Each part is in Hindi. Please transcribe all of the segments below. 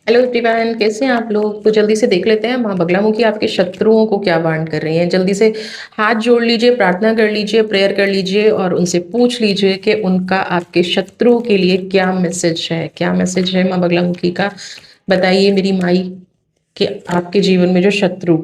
हेलो एवरीवन, कैसे हैं आप लोग। तो जल्दी से देख लेते हैं माँ बगलामुखी आपके शत्रुओं को क्या वार्न कर रही हैं। जल्दी से हाथ जोड़ लीजिए, प्रार्थना कर लीजिए, प्रेयर कर लीजिए और उनसे पूछ लीजिए कि उनका आपके शत्रुओं के लिए क्या मैसेज है। क्या मैसेज है माँ बगलामुखी का, बताइए मेरी माई कि आपके जीवन में जो शत्रु।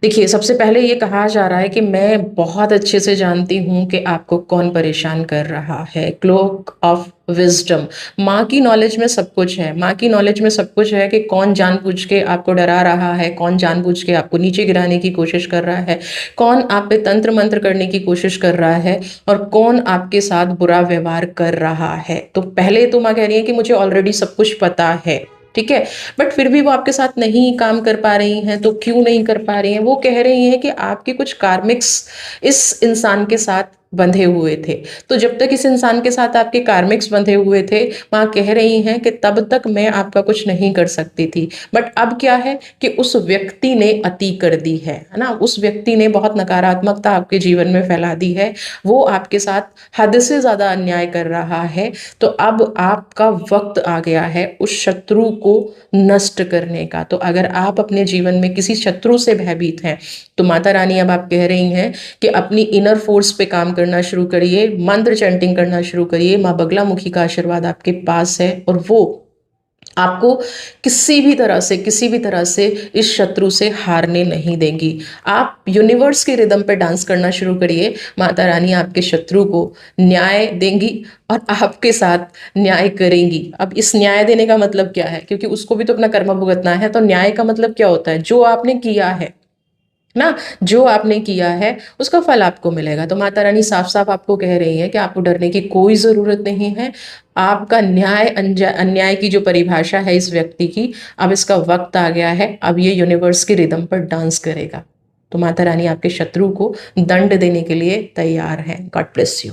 देखिए, सबसे पहले ये कहा जा रहा है कि मैं बहुत अच्छे से जानती हूँ कि आपको कौन परेशान कर रहा है। क्लोक ऑफ विजडम, माँ की नॉलेज में सब कुछ है। माँ की नॉलेज में सब कुछ है कि कौन जानबूझ के आपको डरा रहा है, कौन जानबूझ के आपको नीचे गिराने की कोशिश कर रहा है, कौन आप पे तंत्र मंत्र करने की कोशिश कर रहा है और कौन आपके साथ बुरा व्यवहार कर रहा है। तो पहले तो माँ कह रही है कि मुझे ऑलरेडी सब कुछ पता है, ठीक है। बट फिर भी वो आपके साथ नहीं काम कर पा रही हैं। तो क्यों नहीं कर पा रही हैं? वो कह रही हैं कि आपके कुछ कार्मिक्स इस इंसान के साथ बंधे हुए थे। तो जब तक इस इंसान के साथ आपके कार्मिक्स बंधे हुए थे, माँ कह रही हैं कि तब तक मैं आपका कुछ नहीं कर सकती थी। बट अब क्या है कि उस व्यक्ति ने अति कर दी है ना। उस व्यक्ति ने बहुत नकारात्मकता आपके जीवन में फैला दी है। वो आपके साथ हद से ज्यादा अन्याय कर रहा है। तो अब आपका वक्त आ गया है उस शत्रु को नष्ट करने का। तो अगर आप अपने जीवन में किसी शत्रु से भयभीत हैं, तो माता रानी अब आप कह रही हैं कि अपनी इनर फोर्स पे काम करना शुरू करिए, मंत्र चैंटिंग करना शुरू करिए। माँ बगलामुखी का आशीर्वाद आपके पास है और वो आपको किसी भी तरह से इस शत्रु से हारने नहीं देंगी। आप यूनिवर्स के रिदम पे डांस करना शुरू करिए। माता रानी आपके शत्रु को न्याय देंगी और आपके साथ न्याय करेंगी। अब इस न्याय देने का मतलब क्या है, क्योंकि उसको भी तो अपना कर्म भुगतना है। तो न्याय का मतलब क्या होता है, जो आपने किया है ना, जो आपने किया है उसका फल आपको मिलेगा। तो माता रानी साफ साफ आपको कह रही है कि आपको डरने की कोई जरूरत नहीं है। आपका न्याय अन्याय की जो परिभाषा है इस व्यक्ति की, अब इसका वक्त आ गया है। अब ये यूनिवर्स के रिदम पर डांस करेगा। तो माता रानी आपके शत्रु को दंड देने के लिए तैयार है। God bless you.